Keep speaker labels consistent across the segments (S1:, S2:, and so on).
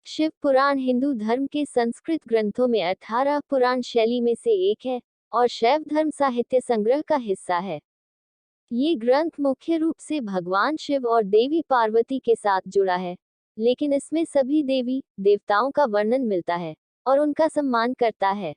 S1: शिव पुराण हिंदू धर्म के संस्कृत ग्रंथों में 18 पुराण शैली में से एक है और शैव धर्म साहित्य संग्रह का हिस्सा है। ये ग्रंथ मुख्य रूप से भगवान शिव और देवी पार्वती के साथ जुड़ा है, लेकिन इसमें सभी देवी देवताओं का वर्णन मिलता है और उनका सम्मान करता है।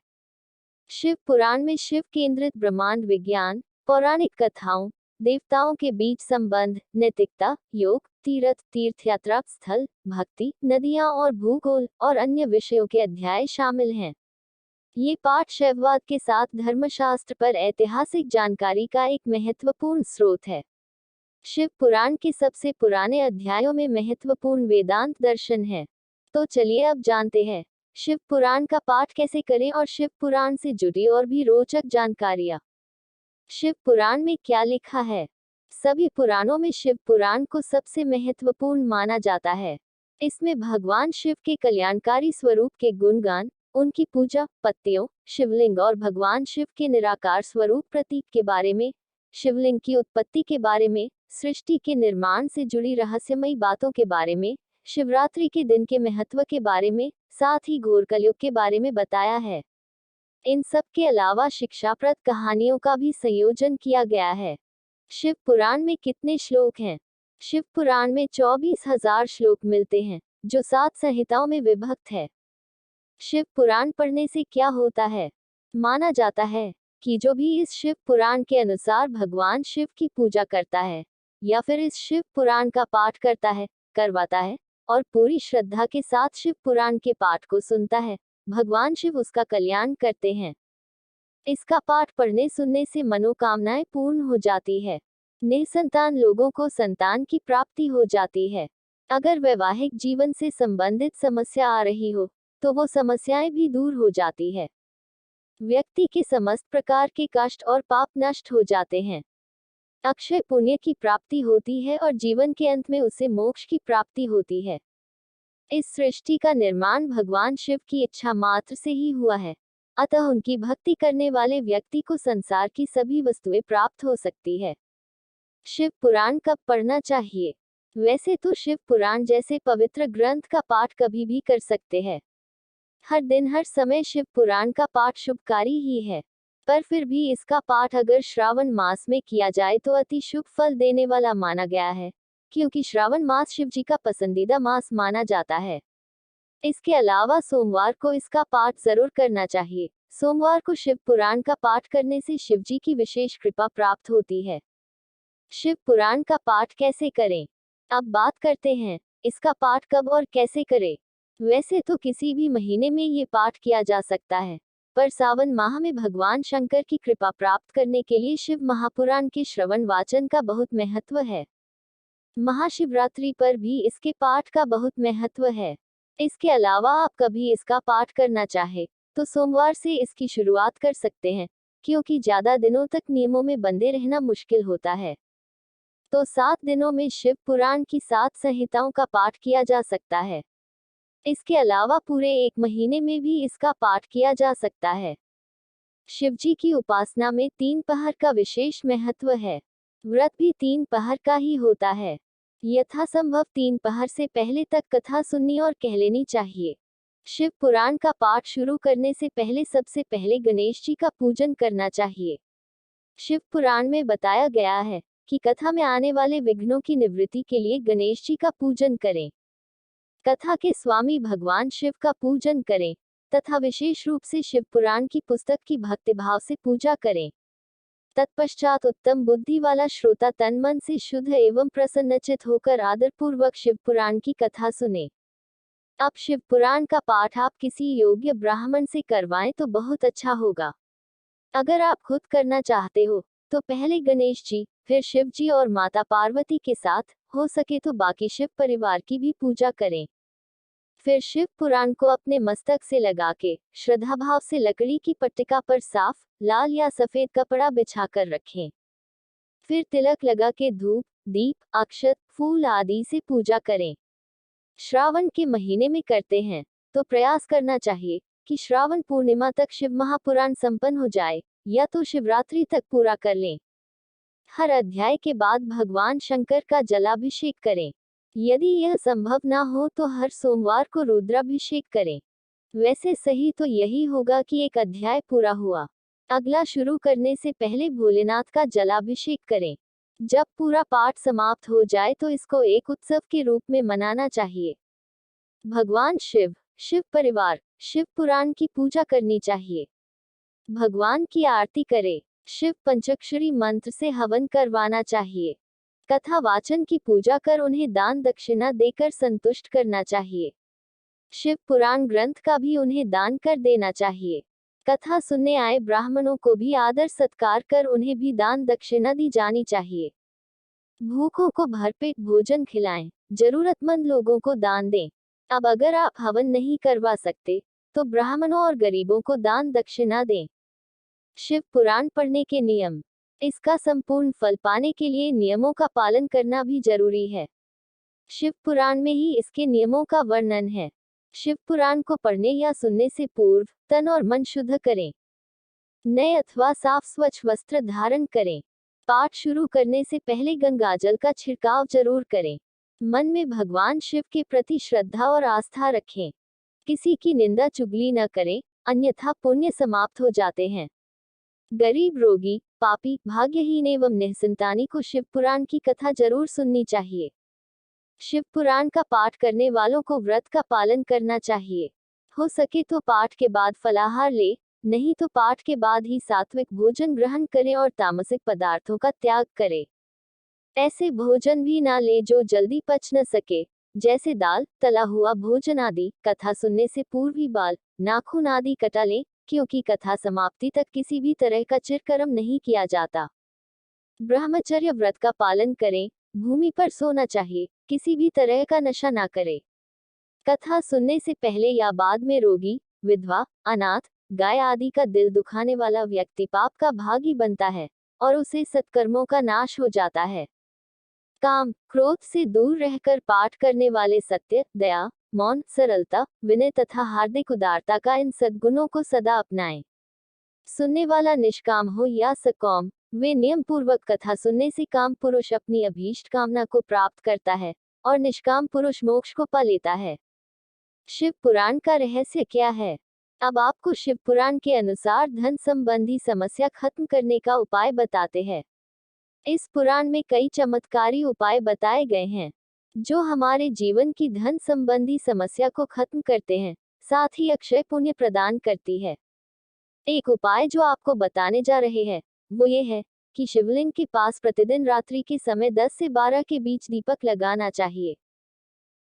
S1: शिव पुराण में शिव केंद्रित ब्रह्मांड विज्ञान, पौराणिक कथाओं, देवताओं के बीच संबंध, नैतिकता, योग, तीर्थयात्रा स्थल, भक्ति, नदियां और भूगोल और अन्य विषयों के अध्याय शामिल हैं। ये पाठ शैववाद के साथ धर्मशास्त्र पर ऐतिहासिक जानकारी का एक महत्वपूर्ण स्रोत है। शिव पुराण के सबसे पुराने अध्यायों में महत्वपूर्ण वेदांत दर्शन है। तो चलिए अब जानते हैं शिव पुराण का पाठ कैसे करें और शिव पुराण से जुड़ी और भी रोचक जानकारियां। शिव पुराण में क्या लिखा है? सभी पुराणों में शिव पुराण को सबसे महत्वपूर्ण माना जाता है। इसमें भगवान शिव के कल्याणकारी स्वरूप के गुणगान, उनकी पूजा, पत्तियों, शिवलिंग और भगवान शिव के निराकार स्वरूप प्रतीक के बारे में, शिवलिंग की उत्पत्ति के बारे में, सृष्टि के निर्माण से जुड़ी रहस्यमयी बातों के बारे में, शिवरात्रि के दिन के महत्व के बारे में, साथ ही घोर कलयुग के बारे में बताया है। इन सब के अलावा शिक्षाप्रद कहानियों का भी संयोजन किया गया है। शिव पुराण में कितने श्लोक हैं? शिव पुराण में 24,000 श्लोक मिलते हैं, जो 7 संहिताओं में विभक्त है। शिव पुराण पढ़ने से क्या होता है? माना जाता है कि जो भी इस शिव पुराण के अनुसार भगवान शिव की पूजा करता है या फिर इस शिव पुराण का पाठ करवाता है और पूरी श्रद्धा के साथ शिव पुराण के पाठ को सुनता है, भगवान शिव उसका कल्याण करते हैं। इसका पाठ पढ़ने सुनने से मनोकामनाएं पूर्ण हो जाती है। निसंतान लोगों को संतान की प्राप्ति हो जाती है। अगर वैवाहिक जीवन से संबंधित समस्या आ रही हो तो वो समस्याएं भी दूर हो जाती है। व्यक्ति के समस्त प्रकार के कष्ट और पाप नष्ट हो जाते हैं। अक्षय पुण्य की प्राप्ति होती है और जीवन के अंत में उसे मोक्ष की प्राप्ति होती है। इस सृष्टि का निर्माण भगवान शिव की इच्छा मात्र से ही हुआ है, अतः उनकी भक्ति करने वाले व्यक्ति को संसार की सभी वस्तुएं प्राप्त हो सकती है। शिव पुराण कब पढ़ना चाहिए? वैसे तो शिव पुराण जैसे पवित्र ग्रंथ का पाठ कभी भी कर सकते हैं। हर दिन हर समय शिव पुराण का पाठ शुभकारी ही है, पर फिर भी इसका पाठ अगर श्रावण मास में किया जाए तो अति शुभ फल देने वाला माना गया है, क्योंकि श्रावण मास शिव जी का पसंदीदा मास माना जाता है। इसके अलावा सोमवार को इसका पाठ जरूर करना चाहिए। सोमवार को शिव पुराण का पाठ करने से शिव जी की विशेष कृपा प्राप्त होती है। शिव पुराण का पाठ कैसे करें? अब बात करते हैं इसका पाठ कब और कैसे करें। वैसे तो किसी भी महीने में ये पाठ किया जा सकता है, पर सावन माह में भगवान शंकर की कृपा प्राप्त करने के लिए शिव महापुराण के श्रवण वाचन का बहुत महत्व है। महाशिवरात्रि पर भी इसके पाठ का बहुत महत्व है। इसके अलावा आप कभी इसका पाठ करना चाहे तो सोमवार से इसकी शुरुआत कर सकते हैं, क्योंकि ज्यादा दिनों तक नियमों में बंधे रहना मुश्किल होता है। तो 7 दिनों में शिव पुराण की 7 संहिताओं का पाठ किया जा सकता है। इसके अलावा पूरे 1 महीने में भी इसका पाठ किया जा सकता है। शिवजी की उपासना में 3 पहर का विशेष महत्व है। व्रत भी 3 पहर का ही होता है। यथासंभव 3 पहर से पहले तक कथा सुननी और कह लेनी चाहिए। शिव पुराण का पाठ शुरू करने से पहले सबसे पहले गणेश जी का पूजन करना चाहिए। शिव पुराण में बताया गया है कि कथा में आने वाले विघ्नों की निवृत्ति के लिए गणेश जी का पूजन करें। कथा के स्वामी भगवान शिव का पूजन करें तथा विशेष रूप से शिव पुराण की पुस्तक की भक्तिभाव से पूजा करें। तत्पश्चात उत्तम बुद्धि वाला श्रोता तन मन से शुद्ध एवं प्रसन्नचित होकर आदरपूर्वक शिव पुराण की कथा सुने। अब शिव पुराण का पाठ आप किसी योग्य ब्राह्मण से करवाएं तो बहुत अच्छा होगा। अगर आप खुद करना चाहते हो तो पहले गणेश जी, फिर शिव जी और माता पार्वती के साथ, हो सके तो बाकी शिव परिवार की भी पूजा करें। फिर शिव पुराण को अपने मस्तक से लगा के श्रद्धा भाव से लकड़ी की पट्टिका पर साफ लाल या सफेद कपड़ा बिछाकर रखें। फिर तिलक लगा के धूप, दीप, अक्षत, फूल आदि से पूजा करें। श्रावण के महीने में करते हैं तो प्रयास करना चाहिए कि श्रावण पूर्णिमा तक शिव महापुराण संपन्न हो जाए, या तो शिवरात्रि तक पूरा कर लें। हर अध्याय के बाद भगवान शंकर का जलाभिषेक करें। यदि यह संभव ना हो तो हर सोमवार को रुद्राभिषेक करें। वैसे सही तो यही होगा कि एक अध्याय पूरा हुआ, अगला शुरू करने से पहले भोलेनाथ का जलाभिषेक करें। जब पूरा पाठ समाप्त हो जाए तो इसको एक उत्सव के रूप में मनाना चाहिए। भगवान शिव, शिव परिवार, शिव पुराण की पूजा करनी चाहिए। भगवान की आरती करे, शिव पंचाक्षरी मंत्र से हवन करवाना चाहिए। कथा वाचन की पूजा कर उन्हें दान दक्षिणा देकर संतुष्ट करना चाहिए। शिव पुराण ग्रंथ का भी उन्हें दान कर देना चाहिए। कथा सुनने आए ब्राह्मणों को भी आदर सत्कार कर उन्हें भी दान दक्षिणा दी जानी चाहिए। भूखों को भरपेट भोजन खिलाएं, जरूरतमंद लोगों को दान दें। अब अगर आप हवन नहीं करवा सकते तो ब्राह्मणों और गरीबों को दान दक्षिणा दें। शिव पुराण पढ़ने के नियम। इसका संपूर्ण फल पाने के लिए नियमों का पालन करना भी जरूरी है। शिव पुराण में ही इसके नियमों का वर्णन है। शिव पुराण को पढ़ने या सुनने से पूर्व तन और मन शुद्ध करें। नए अथवा साफ स्वच्छ वस्त्र धारण करें। पाठ शुरू करने से पहले गंगाजल का छिड़काव जरूर करें। मन में भगवान शिव के प्रति श्रद्धा और आस्था रखें। किसी की निंदा चुगली न करें, अन्यथा पुण्य समाप्त हो जाते हैं। गरीब, रोगी, पापी, भाग्यहीन एवं निःसंतानी को शिव पुराण की कथा जरूर सुननी चाहिए। शिव पुराण का पाठ करने वालों को व्रत का पालन करना चाहिए। हो सके तो पाठ के बाद फलाहार ले, नहीं तो पाठ के बाद ही सात्विक भोजन ग्रहण करें और तामसिक पदार्थों का त्याग करें। ऐसे भोजन भी ना ले जो जल्दी पच न सके, जैसे दाल, तला हुआ भोजन आदि। कथा सुनने से पूर्व ही बाल, नाखून आदि कटा लें, क्योंकि कथा समाप्ति तक किसी भी तरह का चिरकर्म नहीं किया जाता। ब्रह्मचर्य व्रत का पालन करें। भूमि पर सोना चाहिए, किसी भी तरह का नशा ना करें। कथा सुनने से पहले या बाद में रोगी, विधवा, अनाथ, गाय आदि का दिल दुखाने वाला व्यक्ति पाप का भागी बनता है और उसे सत्कर्मों का नाश हो जाता है। काम, क्रोध से दूर रहकर पाठ करने वाले सत्य, दया, मौन, सरलता, विनय तथा हार्दिक उदारता का इन सद्गुणों को सदा अपनाएं। सुनने वाला निष्काम हो या सकौम, वे नियम पूर्वक कथा सुनने से काम पुरुष अपनी अभीष्ट कामना को प्राप्त करता है और निष्काम पुरुष मोक्ष को पा लेता है। शिव पुराण का रहस्य क्या है? अब आपको शिव पुराण के अनुसार धन संबंधी समस्या खत्म करने का उपाय बताते हैं। इस पुराण में कई चमत्कारी उपाय बताए गए हैं जो हमारे जीवन की धन संबंधी समस्या को खत्म करते हैं, साथ ही अक्षय पुण्य प्रदान करती है। एक उपाय जो आपको बताने जा रहे हैं वो ये है कि शिवलिंग के पास प्रतिदिन रात्रि के समय 10 से 12 के बीच दीपक लगाना चाहिए।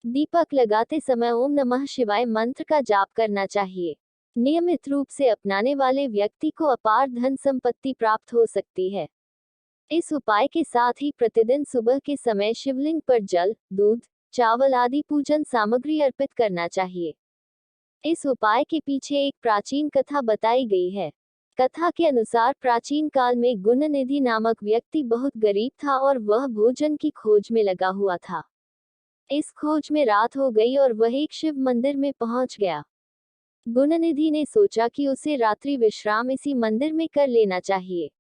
S1: दीपक लगाते समय ओम नमः शिवाय मंत्र का जाप करना चाहिए। नियमित रूप से अपनाने वाले व्यक्ति को अपार धन संपत्ति प्राप्त हो सकती है। इस उपाय के साथ ही प्रतिदिन सुबह के समय शिवलिंग पर जल, दूध, चावल आदि पूजन सामग्री अर्पित करना चाहिए। इस उपाय के पीछे एक प्राचीन कथा बताई गई है। कथा के अनुसार प्राचीन काल में गुणनिधि नामक व्यक्ति बहुत गरीब था और वह भोजन की खोज में लगा हुआ था। इस खोज में रात हो गई और वह एक शिव मंदिर में पहुंच गया। गुणनिधि ने सोचा कि उसे रात्रि विश्राम इसी मंदिर में कर लेना चाहिए।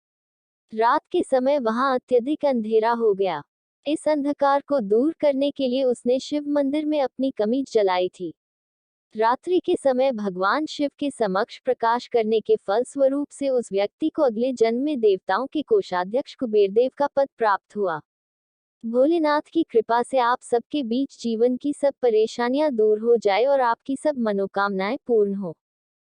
S1: रात के समय वहां अत्यधिक अंधेरा हो गया। इस अंधकार को दूर करने के लिए उसने शिव मंदिर में अपनी कमीज जलाई थी। रात्रि के समय भगवान शिव के समक्ष प्रकाश करने के फल स्वरूप से उस व्यक्ति को अगले जन्म में देवताओं के कोषाध्यक्ष कुबेरदेव का पद प्राप्त हुआ। भोलेनाथ की कृपा से आप सबके बीच जीवन की सब परेशानियां दूर हो जाए और आपकी सब मनोकामनाएं पूर्ण हो।